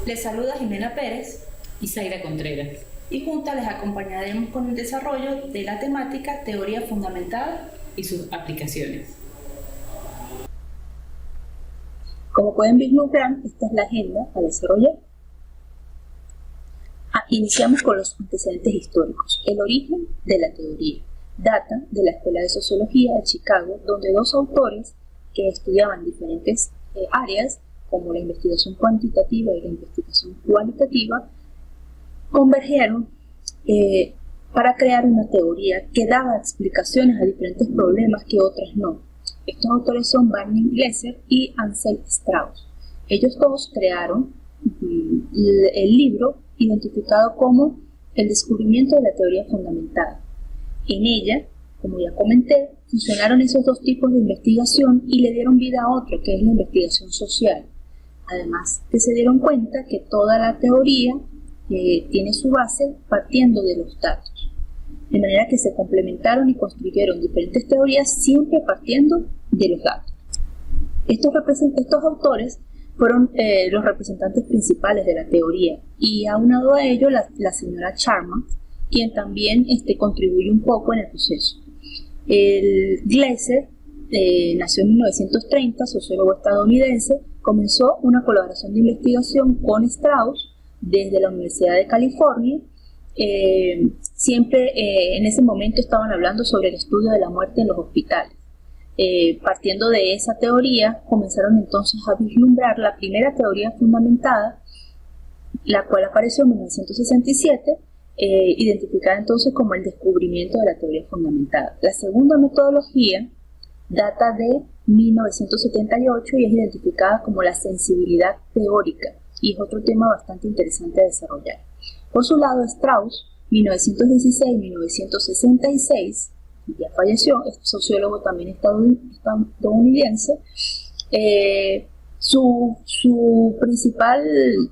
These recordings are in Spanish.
Les saluda Jimena Pérez y Zaira Contreras. y juntas les acompañaremos con el desarrollo de la temática teoría fundamentada y sus aplicaciones. Como pueden vislumbrar, esta es la agenda a desarrollar. Iniciamos con los antecedentes históricos. El origen de la teoría data de la Escuela de Sociología de Chicago, donde dos autores que estudiaban diferentes áreas, como la investigación cuantitativa y la investigación cualitativa, convergieron para crear una teoría que daba explicaciones a diferentes problemas que otras no. Estos autores son Barney Gleiser y Ansel Strauss. Ellos dos crearon el libro identificado como El descubrimiento de la teoría fundamentada. En ella, como ya comenté, fusionaron esos dos tipos de investigación y le dieron vida a otro, que es la investigación social. Además, que se dieron cuenta que toda la teoría tiene su base partiendo de los datos. De manera que se complementaron y construyeron diferentes teorías siempre partiendo de los datos. Estos autores fueron los representantes principales de la teoría, y aunado a ello la señora Charman, quien también contribuye un poco en el proceso. Gleiser nació en 1930, sociólogo estadounidense, comenzó una colaboración de investigación con Strauss desde la Universidad de California. Siempre en ese momento estaban hablando sobre el estudio de la muerte en los hospitales. Partiendo de esa teoría, comenzaron entonces a vislumbrar la primera teoría fundamentada, la cual apareció en 1967, identificada entonces como el descubrimiento de la teoría fundamentada. La segunda metodología data de 1978 y es identificada como la sensibilidad teórica, y es otro tema bastante interesante a desarrollar. Por su lado, Strauss, 1916-1966, ya falleció, es sociólogo también estadounidense. Su principal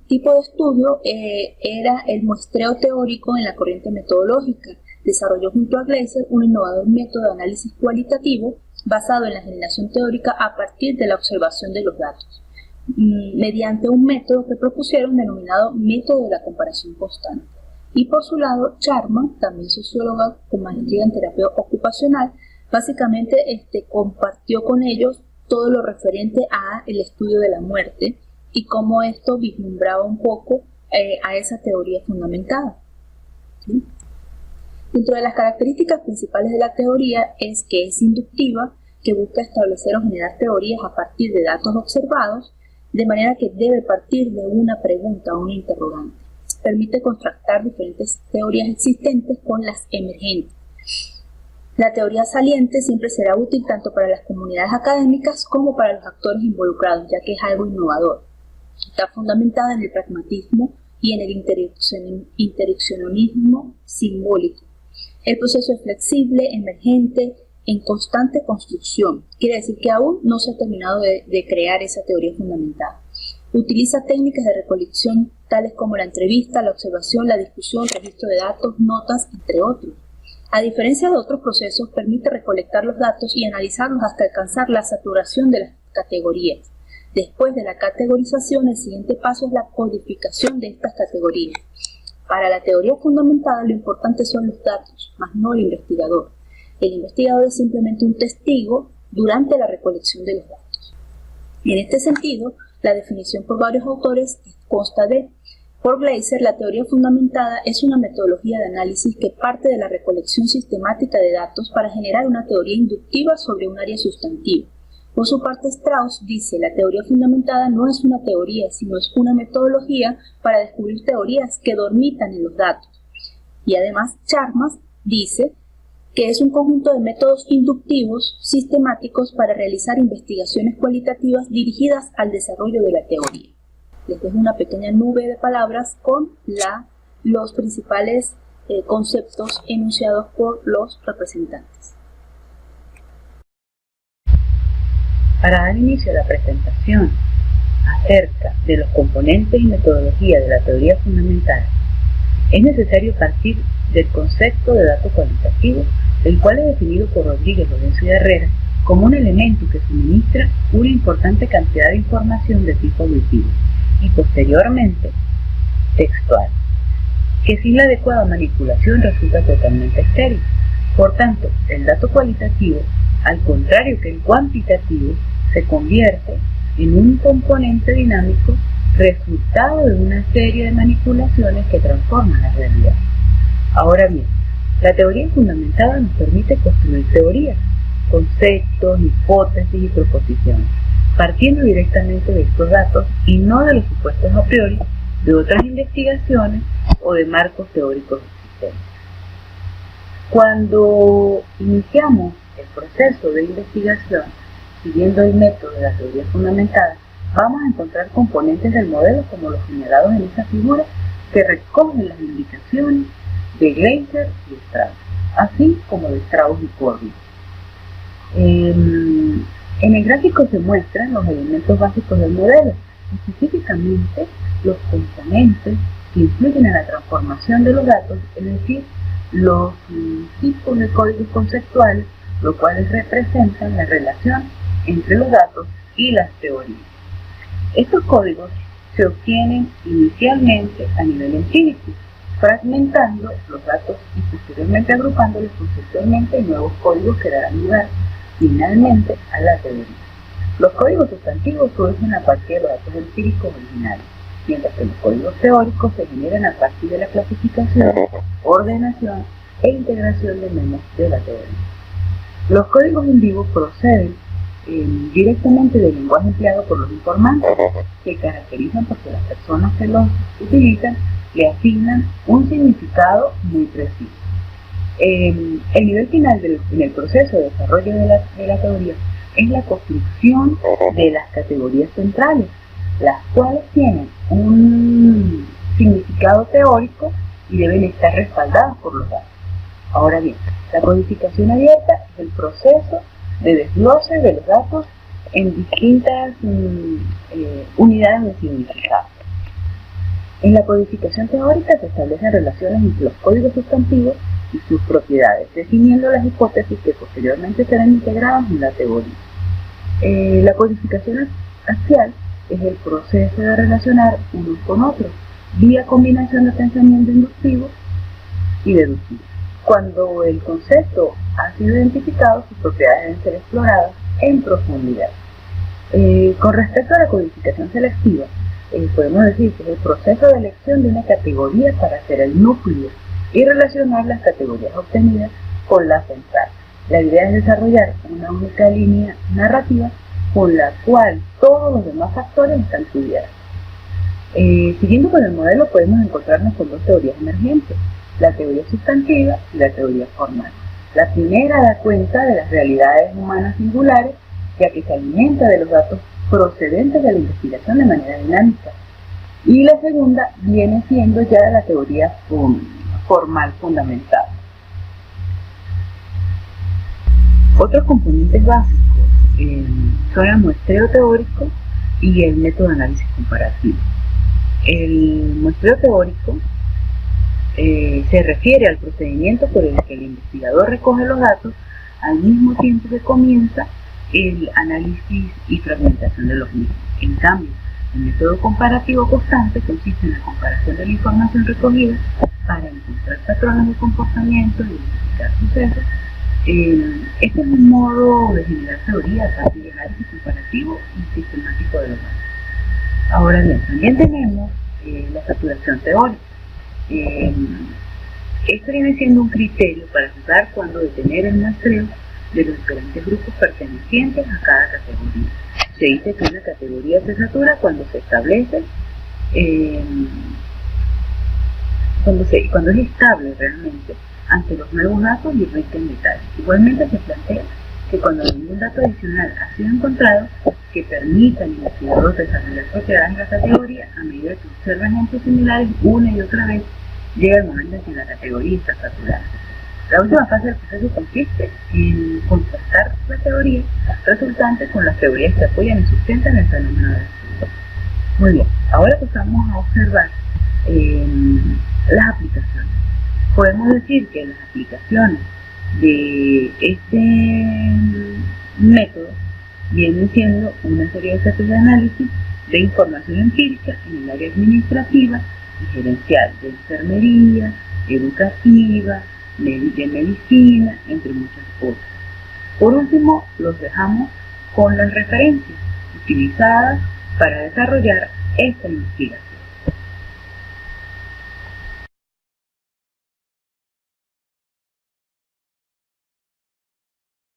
tipo de estudio era el muestreo teórico en la corriente metodológica. Desarrolló junto a Gleiser un innovador método de análisis cualitativo basado en la generación teórica a partir de la observación de los datos, mediante un método que propusieron denominado método de la comparación constante. Y por su lado, Charman, también socióloga con maestría en terapia ocupacional, básicamente compartió con ellos todo lo referente a el estudio de la muerte y cómo esto vislumbraba un poco a esa teoría fundamentada. ¿Sí? Dentro de las características principales de la teoría es que es inductiva, que busca establecer o generar teorías a partir de datos observados, de manera que debe partir de una pregunta o un interrogante. Permite contrastar diferentes teorías existentes con las emergentes. La teoría saliente siempre será útil tanto para las comunidades académicas como para los actores involucrados, ya que es algo innovador. Está fundamentada en el pragmatismo y en el interaccionismo simbólico. El proceso es flexible, emergente, en constante construcción. Quiere decir que aún no se ha terminado de crear esa teoría fundamentada. Utiliza técnicas de recolección tales como la entrevista, la observación, la discusión, registro de datos, notas, entre otros. A diferencia de otros procesos, permite recolectar los datos y analizarlos hasta alcanzar la saturación de las categorías. Después de la categorización, el siguiente paso es la codificación de estas categorías. Para la teoría fundamentada, lo importante son los datos, más no el investigador. El investigador es simplemente un testigo durante la recolección de los datos. En este sentido, la definición por varios autores consta de: por Gleiser, la teoría fundamentada es una metodología de análisis que parte de la recolección sistemática de datos para generar una teoría inductiva sobre un área sustantiva. Por su parte, Strauss dice: la teoría fundamentada no es una teoría, sino es una metodología para descubrir teorías que dormitan en los datos. Y además, Charman dice que es un conjunto de métodos inductivos sistemáticos para realizar investigaciones cualitativas dirigidas al desarrollo de la teoría. Les dejo una pequeña nube de palabras con los principales conceptos enunciados por los representantes. Para dar inicio a la presentación acerca de los componentes y metodología de la teoría fundamental, es necesario partir del concepto de dato cualitativo, el cual es definido por Rodríguez, Lorenzo y Herrera como un elemento que suministra una importante cantidad de información de tipo auditivo, y posteriormente textual, que sin la adecuada manipulación resulta totalmente estéril. Por tanto, el dato cualitativo, al contrario que el cuantitativo, se convierte en un componente dinámico resultado de una serie de manipulaciones que transforman la realidad. Ahora bien, la teoría fundamentada nos permite construir teorías, conceptos, hipótesis y proposiciones, partiendo directamente de estos datos y no de los supuestos a priori de otras investigaciones o de marcos teóricos existentes. Cuando iniciamos el proceso de investigación, siguiendo el método de la teoría fundamentada, vamos a encontrar componentes del modelo como los señalados en esta figura que recogen las indicaciones de Gleiser y Strauss, así como de Strauss y Corbin. En el gráfico se muestran los elementos básicos del modelo, específicamente los componentes que influyen en la transformación de los datos, es decir, los tipos de códigos conceptuales, los cuales representan la relación entre los datos y las teorías. Estos códigos se obtienen inicialmente a nivel empírico, fragmentando los datos y posteriormente agrupándolos conceptualmente en nuevos códigos que darán lugar finalmente a la teoría. Los códigos sustantivos surgen a partir de los datos empíricos originales, mientras que los códigos teóricos se generan a partir de la clasificación, ordenación e integración de elementos de la teoría. Los códigos en vivo proceden directamente del lenguaje empleado por los informantes, que caracterizan porque las personas que los utilizan le asignan un significado muy preciso. El nivel final en el proceso de desarrollo de la teoría es la construcción de las categorías centrales, las cuales tienen un significado teórico y deben estar respaldadas por los datos. Ahora bien, la codificación abierta es el proceso de desglose de los datos en distintas unidades de significado. En la codificación teórica se establecen relaciones entre los códigos sustantivos y sus propiedades, definiendo las hipótesis que posteriormente serán integradas en la teoría. La codificación axial es el proceso de relacionar unos con otros, vía combinación de pensamiento inductivo y deductivo. Cuando el concepto ha sido identificado, sus propiedades deben ser exploradas en profundidad. Con respecto a la codificación selectiva, podemos decir que es el proceso de elección de una categoría para hacer el núcleo y relacionar las categorías obtenidas con la central. La idea es desarrollar una única línea narrativa con la cual todos los demás factores están cubiertos. Siguiendo con el modelo, podemos encontrarnos con dos teorías emergentes: la teoría sustantiva y la teoría formal. La primera da cuenta de las realidades humanas singulares, ya que se alimenta de los datos procedentes de la investigación de manera dinámica. Y la segunda viene siendo ya la teoría formal fundamental. Otros componentes básicos son el muestreo teórico y el método de análisis comparativo. El muestreo teórico se refiere al procedimiento por el que el investigador recoge los datos al mismo tiempo que comienza el análisis y fragmentación de los mismos. En cambio, el método comparativo constante consiste en la comparación de la información recogida para encontrar patrones de comportamiento y identificar sucesos. Este es un modo de generar teoría a partir de análisis comparativo y sistemático de los datos. Ahora bien, también tenemos la saturación teórica. Esto viene siendo un criterio para juzgar cuándo detener el muestreo de los diferentes grupos pertenecientes a cada categoría. Se dice que una categoría se satura cuando se establece, cuando es estable realmente ante los nuevos datos y rica en detalles. Igualmente se plantea que cuando ningún dato adicional ha sido encontrado que permita al investigador desarrollar propiedades de la categoría, a medida que observa ejemplos similares una y otra vez, llega el momento en que la categoría está saturada. La última fase del proceso consiste en contrastar la teoría resultante con las teorías que apoyan y sustentan el fenómeno del estudio. Muy bien, ahora pasamos a observar las aplicaciones. Podemos decir que las aplicaciones de este método vienen siendo una serie de estrategias de análisis de información empírica en el área administrativa y gerencial de enfermería, educativa, de medicina, entre muchas otras. Por último, los dejamos con las referencias utilizadas para desarrollar esta investigación.